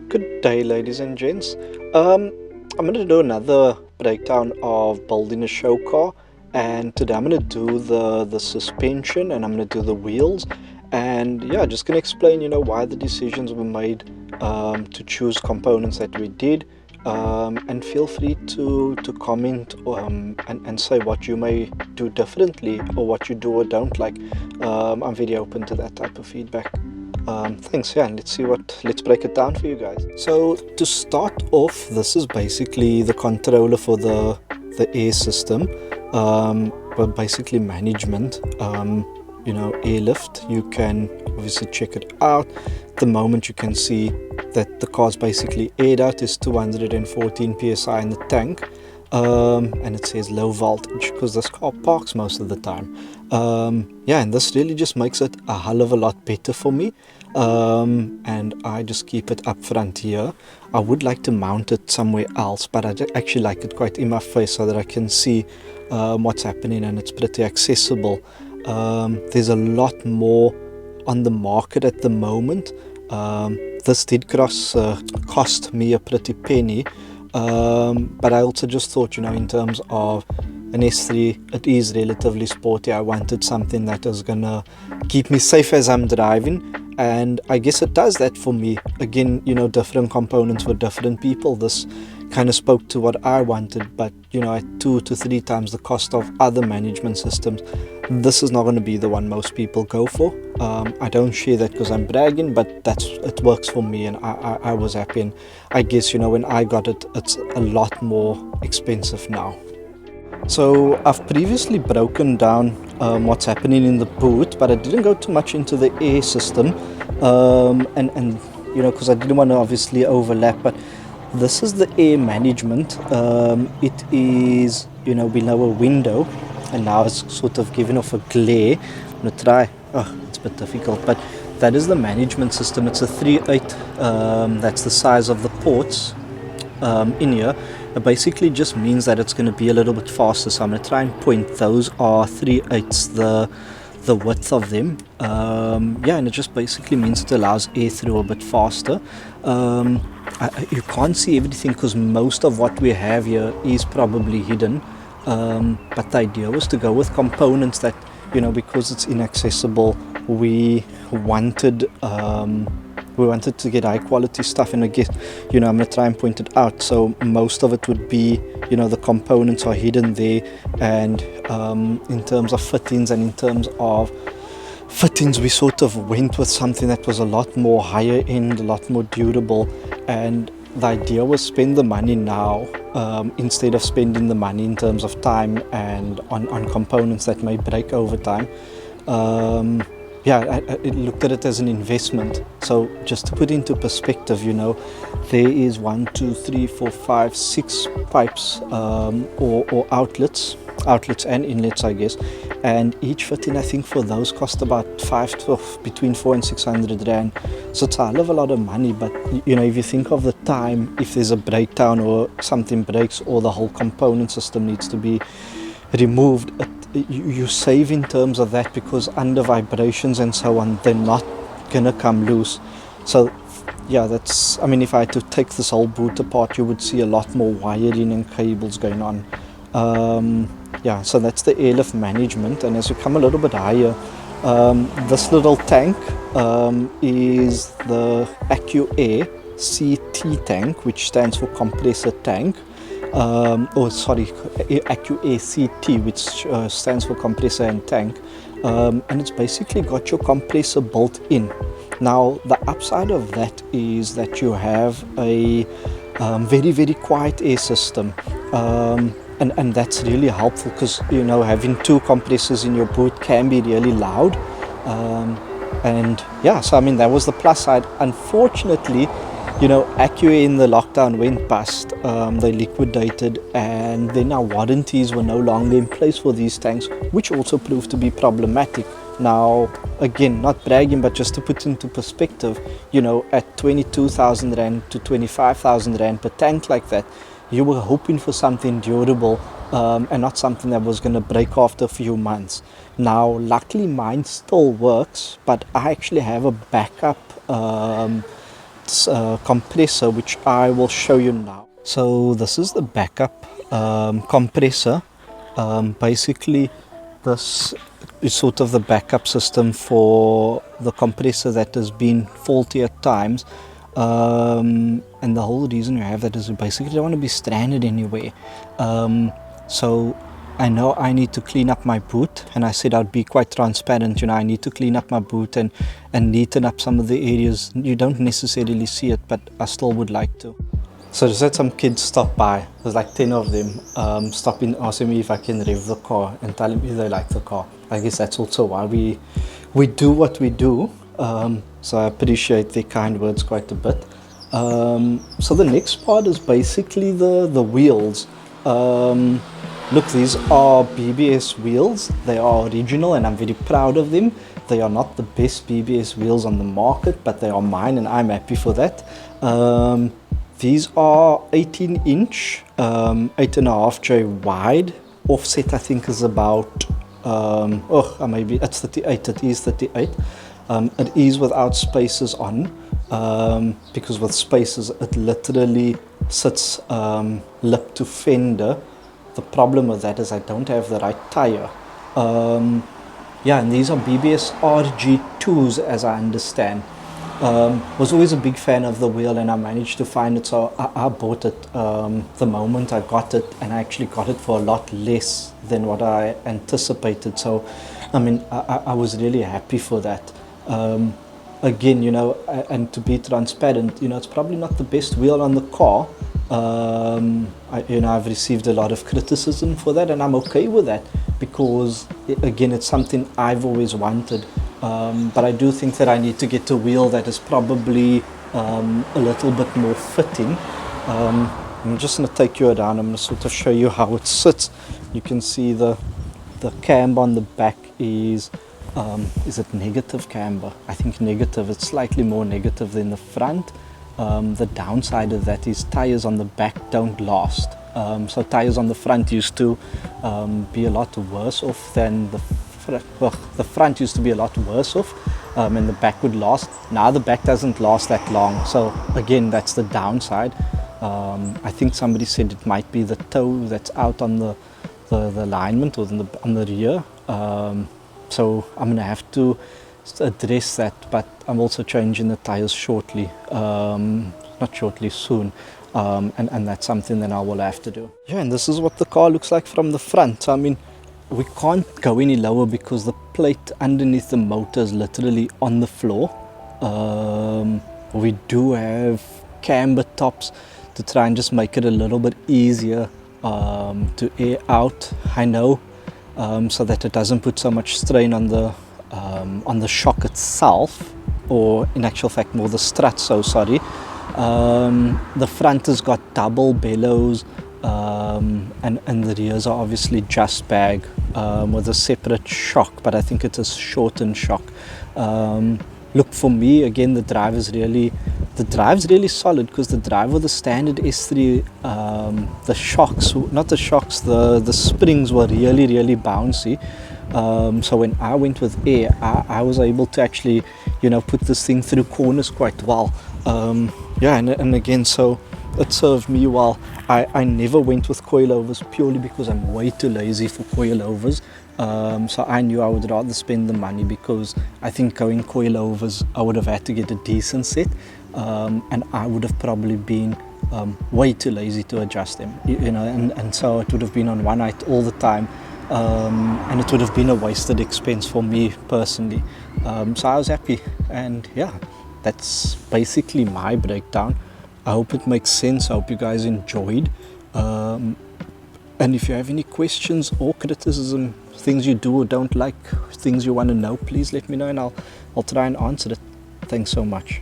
Good day, ladies and gents. I'm going to do another breakdown of building a show car, and today I'm going to do the suspension and I'm going to do the wheels, and yeah, just going to explain, why the decisions were made to choose components that we did, and feel free to comment and say what you may do differently or what you do or don't like. I'm very open to that type of feedback. Thanks, yeah, and let's break it down for you guys. So to start off, this is basically the controller for the air system, but basically management, airlift. You can obviously check it out. At the moment you can see that the car's basically aired out. Is 214 psi in the tank, and it says low voltage because this car parks most of the time. And this really just makes it a hell of a lot better for me, and I just keep it up front here. I would like to mount it somewhere else, but I actually like it quite in my face so that I can see what's happening, and it's pretty accessible. There's a lot more on the market at the moment. This did cost me a pretty penny, but I also just thought, in terms of an S3, it is relatively sporty. I wanted something that is gonna keep me safe as I'm driving, and I guess it does that for me. Again, different components for different people. This kind of spoke to what I wanted, but at 2 to 3 times the cost of other management systems, this is not going to be the one most people go for. I don't share that because I'm bragging, but it works for me, and I was happy. And I guess when I got it, it's a lot more expensive now. So I've previously broken down what's happening in the boot, but I didn't go too much into the air system, and because I didn't want to obviously overlap. But this is the air management. It is below a window, and now it's sort of giving off a glare. I'm gonna try. It's a bit difficult, but that is the management system. It's a 3.8. That's the size of the ports in here. It basically just means that it's going to be a little bit faster, so I'm going to try and point. Those are 3/8 the width of them, and it just basically means it allows air through a bit faster. You can't see everything because most of what we have here is probably hidden, but the idea was to go with components that, because it's inaccessible, we wanted to get high quality stuff. And I guess I'm going to try and point it out. So most of it would be, the components are hidden there, and in terms of fittings we sort of went with something that was a lot more higher end, a lot more durable. And the idea was spend the money now, instead of spending the money in terms of time and on components that may break over time. I looked at it as an investment. So just to put into perspective, there is 1, 2, 3, 4, 5, 6 pipes, or outlets and inlets, I guess, and each fitting, I think, for those cost about between 400 and 600 rand. So it's a hell of a lot of money. But if you think of the time, if there's a breakdown or something breaks or the whole component system needs to be removed, you save in terms of that, because under vibrations and so on, they're not gonna come loose. So if I had to take this whole boot apart, you would see a lot more wiring and cables going on. So that's the airlift management. And as you come a little bit higher, this little tank is the AccuAir CT tank, which stands for compressor tank. AccuAir CT, which stands for compressor and tank, and it's basically got your compressor built in. Now the upside of that is that you have a very, very quiet air system, and that's really helpful because having 2 compressors in your boot can be really loud, that was the plus side. Unfortunately, AccuAir in the lockdown went bust. They liquidated, and then our warranties were no longer in place for these tanks, which also proved to be problematic. Now, again, not bragging, but just to put into perspective, at 22,000 rand to 25,000 rand per tank like that, you were hoping for something durable, and not something that was going to break after a few months. Now, luckily, mine still works, but I actually have a backup compressor, which I will show you now. So this is the backup compressor. Basically, this is sort of the backup system for the compressor that has been faulty at times. And the whole reason you have that is you basically don't want to be stranded anywhere. So I know I need to clean up my boot, and I said I'd be quite transparent. I need to clean up my boot and neaten up some of the areas. You don't necessarily see it, but I still would like to. So just had some kids stop by. There's like 10 of them, stop in, asking me if I can rev the car and tell them if they like the car. I guess that's also why we do what we do. So I appreciate their kind words quite a bit. So the next part is basically the wheels. Look, these are BBS wheels. They are original and I'm very proud of them. They are not the best BBS wheels on the market, but they are mine and I'm happy for that. These are 18 inch, 8.5J wide. Offset I think is about, maybe it's 38, it is 38. It is without spacers on, because with spacers it literally sits lip to fender. The problem with that is I don't have the right tire. Yeah, and these are BBS RG2s as I understand. Was always a big fan of the wheel and I managed to find it, so I bought it the moment I got it, and I actually got it for a lot less than what I anticipated. So I mean I was really happy for that. Again, and to be transparent, it's probably not the best wheel on the car. I've received a lot of criticism for that, and I'm okay with that because again, it's something I've always wanted. But I do think that I need to get a wheel that is probably a little bit more fitting. I'm just going to take you down. I'm going to sort of show you how it sits. You can see the camber on the back is it negative camber? I think negative. It's slightly more negative than the front. The downside of that is tires on the back don't last. So tires on the front used to be a lot worse off than the front used to be a lot worse off, and the back would last. Now the back doesn't last that long, so again, that's the downside. I think somebody said it might be the toe that's out on the alignment or on the rear. So I'm gonna have to address that, but I'm also changing the tires shortly, not shortly, soon. And that's something that I will have to do. Yeah, and this is what the car looks like from the front. I mean, we can't go any lower because the plate underneath the motor is literally on the floor. We do have camber tops to try and just make it a little bit easier to air out, I know, so that it doesn't put so much strain on the shock itself, or in actual fact more the strut, so sorry. The front has got double bellows, and the rears are obviously just bag with a separate shock, but I think it is shortened shock. Look, for me again, the drive's really solid, because the drive with the standard S3, the shocks, not the shocks, the springs were really bouncy. So when I went with air, I was able to actually put this thing through corners quite well. Yeah, and again, so it served me well. I never went with coilovers purely because I'm way too lazy for coilovers. So I knew I would rather spend the money, because I think going coilovers, I would have had to get a decent set, and I would have probably been way too lazy to adjust them, and so it would have been on one night all the time, and it would have been a wasted expense for me personally. So I was happy, and yeah, that's basically my breakdown. I hope it makes sense. I hope you guys enjoyed. And if you have any questions or criticism, things you do or don't like, things you want to know, please let me know and I'll try and answer it. Thanks so much.